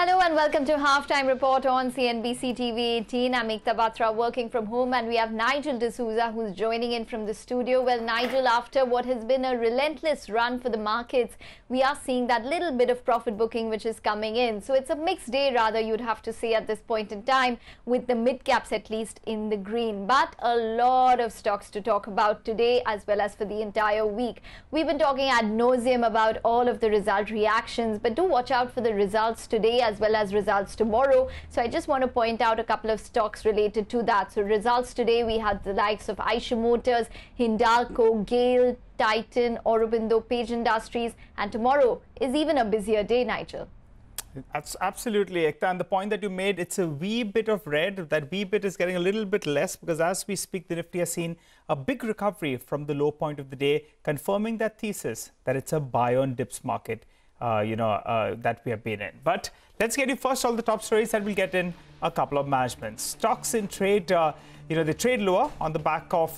Hello and welcome to Halftime Report on CNBC TV18. I'm Ekta Batra working from home, and we have Nigel D'Souza who's joining in from the studio. Well, Nigel, after what has been a relentless run for the markets, we are seeing that little bit of profit booking which is coming in. So it's a mixed day, rather, you'd have to say at this point in time, with the mid caps at least in the green. But a lot of stocks to talk about today as well as for the entire week. We've been talking ad nauseum about all of the result reactions, but do watch out for the results today as well as results tomorrow. So I just want to point out a couple of stocks related to that. So results today, we had the likes of Eicher Motors, Hindalco, Gale, Titan, Aurobindo, Page Industries, and tomorrow is even a busier day, Nigel. That's absolutely, Ekta. And the point that you made, it's a wee bit of red. That wee bit is getting a little bit less because as we speak, the Nifty has seen a big recovery from the low point of the day, confirming that thesis that it's a buy on dips market. That we have been in. But let's get you first all the top stories that we'll get in a couple of managements. Stocks in trade, they trade lower on the back of,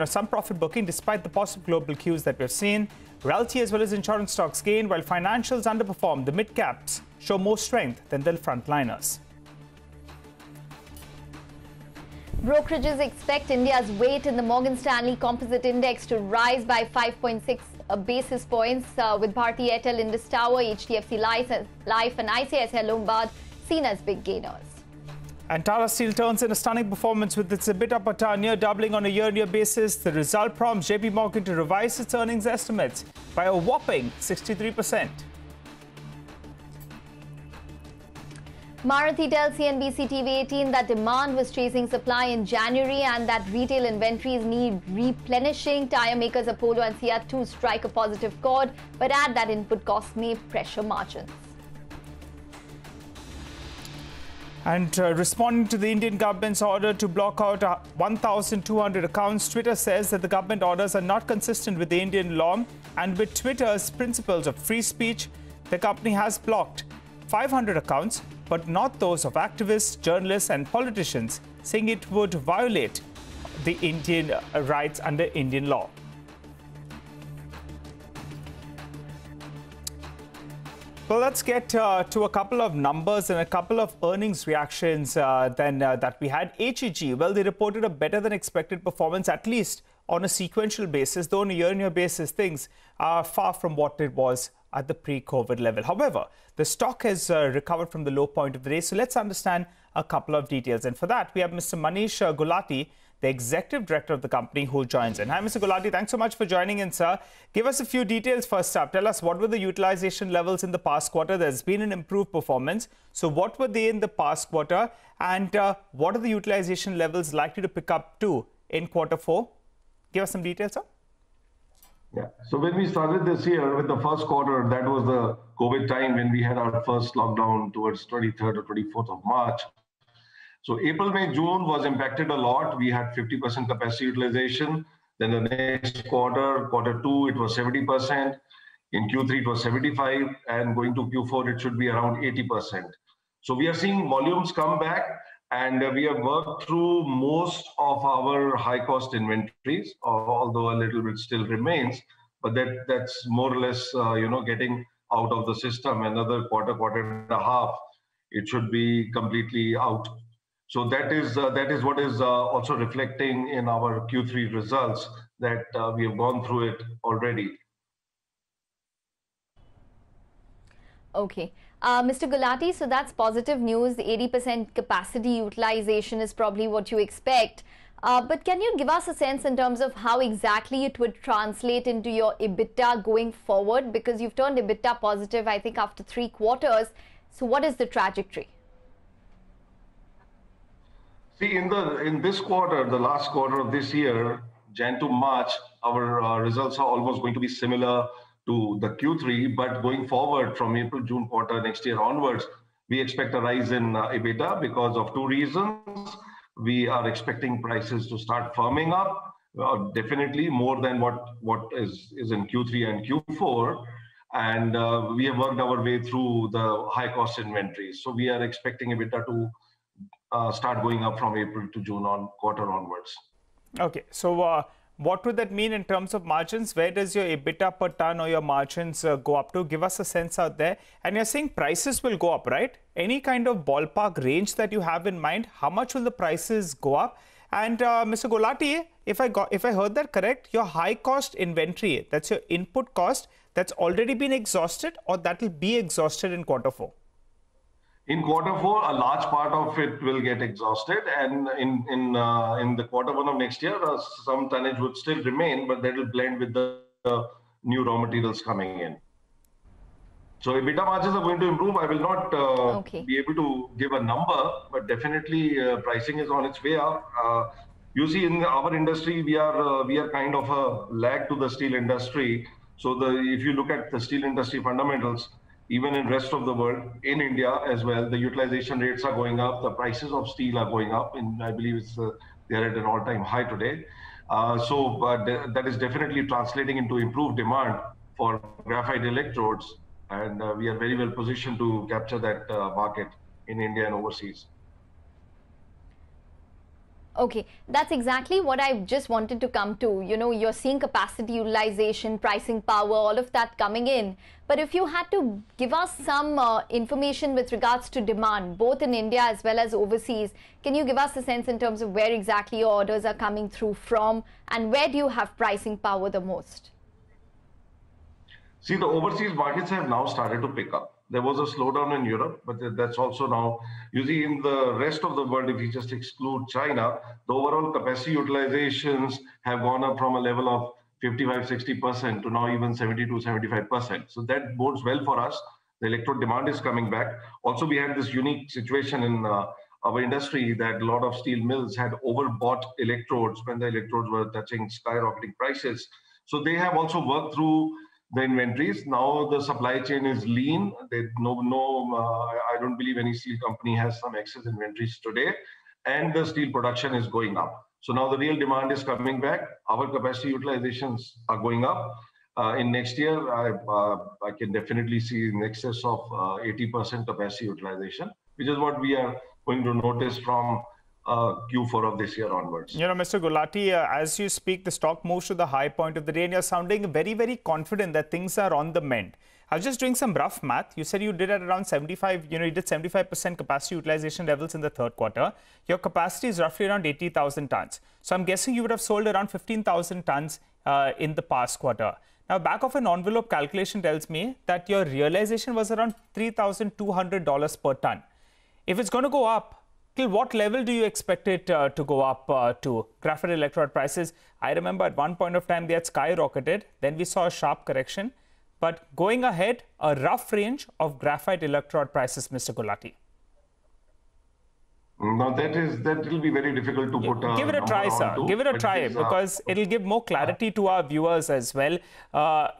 some profit booking despite the positive global cues that we've seen. Realty as well as insurance stocks gain while financials underperform. The mid caps show more strength than the frontliners. Brokerages expect India's weight in the Morgan Stanley Composite Index to rise by 5.6 basis points, with Bharti Airtel, Indus Tower, HDFC Life and ICICI Lombard seen as big gainers. And Tata Steel turns in a stunning performance with its EBITDA per ton near doubling on a year-on-year basis. The result prompts JP Morgan to revise its earnings estimates by a whopping 63%. Marathi tells CNBC TV18 that demand was chasing supply in January and that retail inventories need replenishing. Tire makers Apollo and Fiat too strike a positive chord, but add that input costs may pressure margins. And responding to the Indian government's order to block out 1,200 accounts, Twitter says that the government orders are not consistent with the Indian law and with Twitter's principles of free speech. The company has blocked 500 accounts, but not those of activists, journalists and politicians, saying it would violate the Indian rights under Indian law. Well, let's get to a couple of numbers and a couple of earnings reactions that we had. HEG, well, they reported a better than expected performance, at least on a sequential basis, though on a year-on-year basis, things are far from what it was at the pre-COVID level. However, the stock has recovered from the low point of the day. So let's understand a couple of details. And for that, we have Mr. Manish Gulati, the Executive Director of the company, who joins in. Hi, Mr. Gulati. Thanks so much for joining in, sir. Give us a few details first up. Tell us, what were the utilization levels in the past quarter? There's been an improved performance. So what were they in the past quarter? And what are the utilization levels likely to pick up to in quarter four? Give us some details, sir. Yeah. So when we started this year with the first quarter, that was the COVID time when we had our first lockdown towards 23rd or 24th of March. So April, May, June was impacted a lot. We had 50% capacity utilization. Then the next quarter, quarter two, it was 70%. In Q3, it was 75%. And going to Q4, it should be around 80%. So we are seeing volumes come back. And we have worked through most of our high-cost inventories, although a little bit still remains. But that's more or less, getting out of the system. Another quarter, quarter and a half, it should be completely out. So that is what is also reflecting in our Q3 results, that we have gone through it already. Okay. Mr. Gulati, so that's positive news. The 80% capacity utilization is probably what you expect. But can you give us a sense in terms of how exactly it would translate into your EBITDA going forward? Because you've turned EBITDA positive, I think, after 3 quarters. So what is the trajectory? See, in this quarter, the last quarter of this year, Jan to March, our results are almost going to be similar to the Q3, but going forward from April, June quarter next year onwards, we expect a rise in EBITDA because of 2 reasons. We are expecting prices to start firming up, definitely more than what is in Q3 and Q4. And we have worked our way through the high cost inventories. So we are expecting EBITDA to start going up from April to June quarter onwards. Okay, so what would that mean in terms of margins? Where does your EBITDA per ton or your margins go up to? Give us a sense out there. And you're saying prices will go up, right? Any kind of ballpark range that you have in mind? How much will the prices go up? And Mr. Gulati, if I heard that correct, your high cost inventory, that's your input cost, that's already been exhausted, or that will be exhausted in Q4? In Q4, a large part of it will get exhausted, and in the Q1 of next year, some tonnage would still remain, but that will blend with the new raw materials coming in. So EBITDA margins are going to improve. I will not be able to give a number, but definitely pricing is on its way up. You see, in our industry, we are kind of a lag to the steel industry. So if you look at the steel industry fundamentals, even in rest of the world, in India as well, the utilization rates are going up. The prices of steel are going up, and I believe they're at an all-time high today. That is definitely translating into improved demand for graphite electrodes. And we are very well positioned to capture that market in India and overseas. Okay, that's exactly what I just wanted to come to. You know, you're seeing capacity utilization, pricing power, all of that coming in. But if you had to give us some information with regards to demand, both in India as well as overseas, can you give us a sense in terms of where exactly your orders are coming through from, and where do you have pricing power the most? See, the overseas markets have now started to pick up. There was a slowdown in Europe, but that's also now, you see, in the rest of the world, if you just exclude China, the overall capacity utilizations have gone up from a level of 55-60% to now even 70-75%. So that bodes well for us. The electrode demand is coming back. Also, we had this unique situation in our industry that a lot of steel mills had overbought electrodes when the electrodes were touching skyrocketing prices. So they have also worked through the inventories. Now the supply chain is lean. I don't believe any steel company has some excess inventories today, and the steel production is going up. So now the real demand is coming back. Our capacity utilizations are going up. In next year, I can definitely see in excess of 80% capacity utilization, which is what we are going to notice from Q4 of this year onwards. You know, Mr. Gulati, as you speak, the stock moves to the high point of the day, and you're sounding very, very confident that things are on the mend. I was just doing some rough math. You said you did at around 75, you did 75% capacity utilization levels in the third quarter. Your capacity is roughly around 80,000 tons. So I'm guessing you would have sold around 15,000 tons in the past quarter. Now, back of an envelope calculation tells me that your realization was around $3,200 per ton. If it's going to go up, till what level do you expect it to go up to? Graphite electrode prices, I remember at one point of time they had skyrocketed. Then we saw a sharp correction. But going ahead, a rough range of graphite electrode prices, Mr. Gulati. No, that will be very difficult to put a Give it a try, sir. Give it a try, because it'll give more clarity to our viewers as well.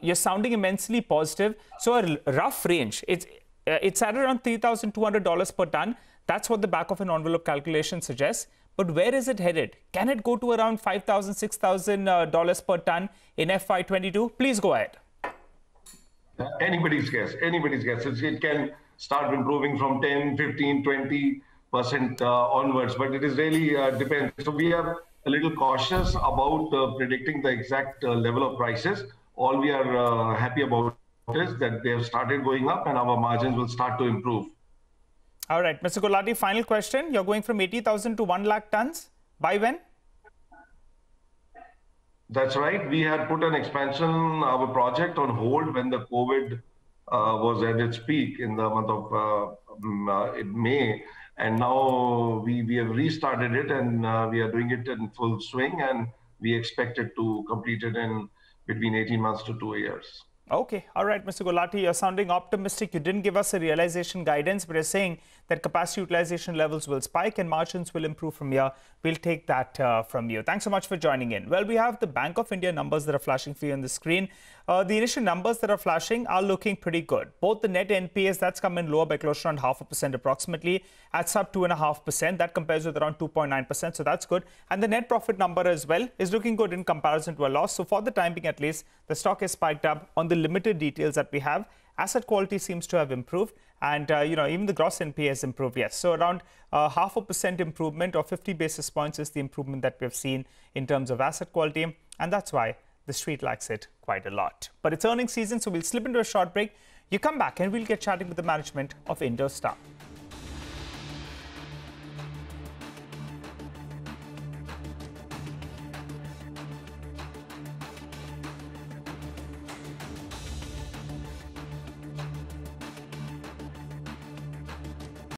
You're sounding immensely positive. So a rough range, it's at around $3,200 per ton. That's what the back of an envelope calculation suggests. But where is it headed? Can it go to around $5,000, $6,000 per ton in FY22? Please go ahead. Anybody's guess. Anybody's guess. It can start improving from 10, 15, 20% onwards, but it is really depends. So we are a little cautious about predicting the exact level of prices. All we are happy about is that they have started going up and our margins will start to improve. All right, Mr. Gulati, final question. You're going from 80,000 to 1 lakh tons. By when? That's right. We had put an expansion, our project on hold when the COVID was at its peak in the month of May. And now we have restarted it and we are doing it in full swing, and we expect it to complete it in between 18 months to 2 years. Okay. All right, Mr. Gulati, you're sounding optimistic. You didn't give us a realization guidance, but you're saying that capacity utilization levels will spike and margins will improve from here. We'll take that from you. Thanks so much for joining in. Well, we have the Bank of India numbers that are flashing for you on the screen. The initial numbers that are flashing are looking pretty good. Both the net NPAs, that's come in lower by close to around 0.5% approximately, at sub 2.5%. That compares with around 2.9%. So that's good. And the net profit number as well is looking good in comparison to a loss. So for the time being, at least, the stock is spiked up on the limited details that we have. Asset quality seems to have improved, and even the gross NPA has improved. Yes, so around 0.5% improvement, or 50 basis points is the improvement that we have seen in terms of asset quality. and that's why the street likes it quite a lot. But it's earnings season, so we'll slip into a short break. You come back and we'll get chatting with the management of Indus Towers.